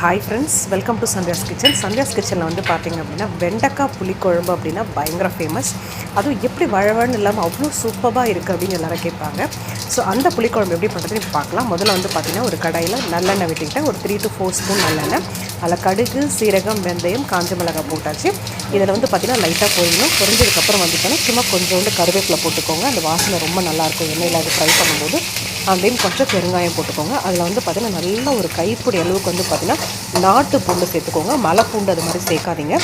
Hi friends, welcome to Sandhya's kitchen. Sandhya's கிச்சனில் வந்து பார்த்திங்க அப்படின்னா வெண்டைக்காய் புளிக்குழம்பு அப்படின்னா பயங்கர ஃபேமஸ். அதுவும் எப்படி வழவழன்னு இல்லாமல் அவ்வளோ சூப்பராக இருக்குது அப்படின்னு எல்லோரும் கேட்பாங்க. ஸோ அந்த புளிக்குழம்பு எப்படி பண்ணுறதுன்னு பார்க்கலாம். முதல்ல வந்து பார்த்திங்கன்னா ஒரு கடாயில் நல்லெண்ணெய் விட்டுக்கிட்டேன். ஒரு 3 to 4 ஸ்பூன் நல்லெண்ணெய். அதில் கடுகு, சீரகம், வெந்தயம், காஞ்ச மிளகாய் போட்டாச்சு. இதில் வந்து பார்த்திங்கன்னா லைட்டாக பொரியணும். பொரிஞ்சதுக்கப்புறம் வந்துட்டோன்னா சும்மா கொஞ்சோண்டு கருவேப்பிலை போட்டுக்கோங்க. அந்த வாசனை ரொம்ப நல்லாயிருக்கும் எண்ணெயில் அது ஃப்ரை பண்ணும்போது. தென் கொஞ்சம் பெருங்காயம் போட்டுக்கோங்க. அதில் வந்து பார்த்திங்கன்னா நல்ல ஒரு கைப்பிடி அளவுக்கு வந்து பார்த்திங்கன்னா நாட்டு பூண்டு சேர்த்துக்கோங்க. மலை பூண்டு அது மாதிரி சேர்க்காதீங்க.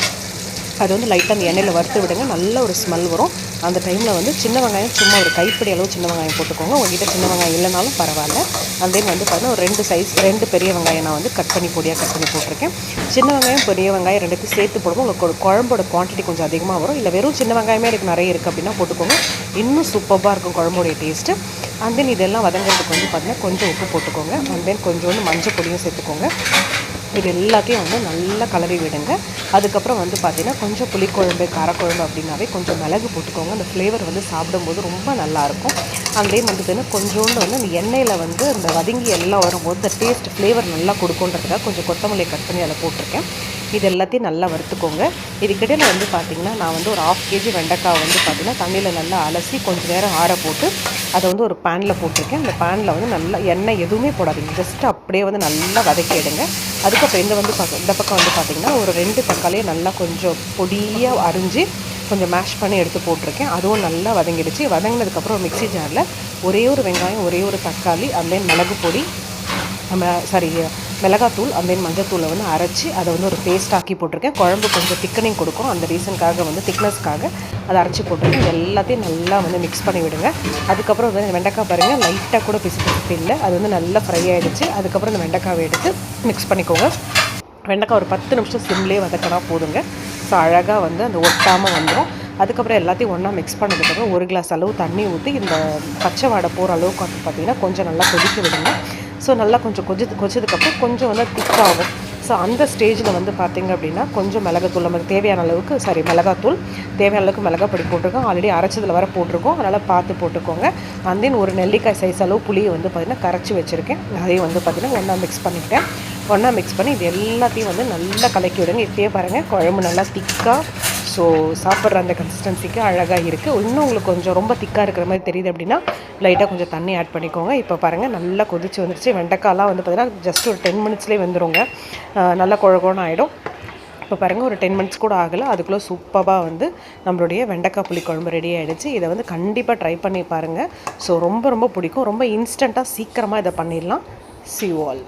அது வந்து லைட்டாக அந்த எண்ணெயில் வறுத்து விடுங்க. நல்ல ஒரு ஸ்மெல் வரும். அந்த டைமில் வந்து சின்ன வெங்காயம் சும்மா ஒரு கைப்பிடி அளவு சின்ன வெங்காயம் போட்டுக்கோங்க. உங்கள்கிட்ட சின்ன வெங்காயம் இல்லைனாலும் பரவாயில்ல. தென் வந்து பார்த்தீங்கன்னா ஒரு 2 பெரிய வெங்காயம் நான் வந்து பொடியாக கட் பண்ணி போட்டிருக்கேன். சின்ன வெங்காயம் பெரிய வெங்காயம் ரெண்டுத்தையும் சேர்த்து போடுவோம். உங்களுக்கு குழம்போட குவான்டிட்டி கொஞ்சம் அதிகமாக வரும். இல்லை வெறும் சின்ன வெங்காயமே எனக்கு நிறைய இருக்குது அப்படின்னா போட்டுக்கோங்க. இன்னும் சூப்பராக இருக்கும் குழம்போடைய டேஸ்ட்டு. தென் இதெல்லாம் வதங்கிறதுக்கு வந்து பார்த்திங்கன்னா கொஞ்சம் உப்பு போட்டுக்கோங்க. தென் கொஞ்சோண்டு மஞ்சள் பொடியும் சேர்த்துக்கோங்க. இது எல்லாத்தையும் வந்து நல்லா கலரி விடுங்க. அதுக்கப்புறம் வந்து பார்த்திங்கன்னா கொஞ்சம் புளிக்குழம்பு, காரக்குழம்பு அப்படின்னாவே கொஞ்சம் மிளகு போட்டுக்கோங்க. அந்த ஃப்ளேவர் வந்து சாப்பிடும்போது ரொம்ப நல்லாயிருக்கும். அதே வந்து பார்த்திங்கன்னா கொஞ்சோண்டு வந்து அந்த எண்ணெயில் வந்து அந்த வதங்கி எல்லாம் வரும்போது அந்த டேஸ்ட் ஃப்ளேவர் நல்லா கொடுக்குன்றதுக்காக கொஞ்சம் கொத்தமல்லி கட் பண்ணி அதில் போட்டிருக்கேன். இது எல்லாத்தையும் நல்லா வறுத்துக்கோங்க. இதுக்கிடையில் வந்து பார்த்திங்கன்னா நான் வந்து ஒரு 1/2 kg வெண்டைக்காய் வந்து பார்த்திங்கன்னா தண்ணியில் நல்லா அலசி கொஞ்சம் நேரம் ஆற போட்டு அதை வந்து ஒரு பேனில் போட்டிருக்கேன். அந்த பேனில் வந்து நல்லா எண்ணெய் எதுவுமே போடாதீங்க, ஜஸ்ட் அப்படியே வந்து நல்லா வதக்கி எடுங்க. அதுக்கப்புறம் இந்த பக்கம் வந்து பார்த்திங்கன்னா ஒரு 2 தக்காளியை நல்லா கொஞ்சம் பொடியாக அரிஞ்சு கொஞ்சம் மேஷ் பண்ணி எடுத்து போட்டிருக்கேன். அதுவும் நல்லா வதங்கிடுச்சு. வதங்கினதுக்கப்புறம் மிக்ஸி ஜாரில் ஒரே ஒரு வெங்காயம், ஒரே ஒரு தக்காளி, மிளகு பொடி, மிளகாத்தூள், மஞ்சத்தூளை வந்து அரைச்சி அதை வந்து ஒரு பேஸ்ட் ஆக்கி போட்டிருக்கேன். குழம்பு கொஞ்சம் திக்கனிங் கொடுக்கும், அந்த ரீசனுக்காக வந்து திக்னஸ்க்காக அதை அரைச்சி போட்டிருக்கேன். இது எல்லாத்தையும் நல்லா வந்து மிக்ஸ் பண்ணி விடுங்க. அதுக்கப்புறம் வந்து வெண்டைக்காய் பாருங்கள் லைட்டாக கூட பிசு இல்லை, அது வந்து நல்லா ஃப்ரை ஆகிடுச்சு. அதுக்கப்புறம் இந்த வெண்டைக்காவை எடுத்து மிக்ஸ் பண்ணிக்கோங்க. வெண்டைக்காய் ஒரு 10 நிமிஷம் சிம்லேயே வதக்கினா போதுங்க. ஸோ அழகாக வந்து அந்த ஒட்டாமல் வந்துடும். அதுக்கப்புறம் எல்லாத்தையும் ஒன்றா மிக்ஸ் பண்ணதுக்கப்புறம் 1 கிளாஸ் அளவு தண்ணி ஊற்றி இந்த பச்சை வாடை போகிற அளவுக்கு வந்து பார்த்திங்கன்னா கொஞ்சம் நல்லா கொதிக்க விடுங்க. ஸோ நல்லா கொஞ்சம் கொதிச்சதுக்கப்புறம் கொஞ்சம் வந்து திக்காகும். ஸோ அந்த ஸ்டேஜில் வந்து பார்த்திங்க அப்படின்னா கொஞ்சம் மிளகாத்தூள் நமக்கு தேவையான அளவுக்கு மிளகாத்தூள் தேவையான அளவுக்கு மிளகாய் பொடி போட்டிருக்கோம். ஆல்ரெடி அரைச்சதில் வர போட்டிருக்கோம், அதனால் பார்த்து போட்டுக்கோங்க. ஒரு நெல்லிக்காய் சைஸ் அளவு புளியை வந்து பார்த்திங்கன்னா கரைச்சி வச்சுருக்கேன். அதையும் வந்து பார்த்திங்கன்னா ஒன்றா மிக்ஸ் பண்ணிக்கிட்டேன். ஒன்றா மிக்ஸ் பண்ணி இது எல்லாத்தையும் வந்து நல்லா கலக்கி விடுங்க. இப்போயே பாருங்கள் குழம்பு நல்லா திக்காக, ஸோ சாப்பிட்ற அந்த கன்சிஸ்டன்சிக்கு அழகாக இருக்குது. இன்னும் உங்களுக்கு கொஞ்சம் ரொம்ப திக்காக இருக்கிற மாதிரி தெரியுது அப்படின்னா லைட்டாக கொஞ்சம் தண்ணி ஆட் பண்ணிக்கோங்க. இப்போ பாருங்கள் நல்லா கொதிச்சு வந்துருச்சு. வெண்டைக்காய்லாம் வந்து பார்த்திங்கன்னா ஜஸ்ட் ஒரு 10 மினிட்ஸ்லேயே வந்துடுங்க. நல்லா குழகுன்னு ஆகிடும். இப்போ பாருங்கள் ஒரு 10 மினிட்ஸ் கூட ஆகலை, அதுக்குள்ளே சூப்பராக வந்து நம்மளுடைய வெண்டைக்காய் புளிக்குழம்பு ரெடி ஆகிடுச்சு. இதை வந்து கண்டிப்பாக ட்ரை பண்ணி பாருங்கள். ஸோ ரொம்ப ரொம்ப பிடிக்கும். ரொம்ப இன்ஸ்டண்ட்டாக சீக்கிரமாக இதை பண்ணிடலாம். See you all.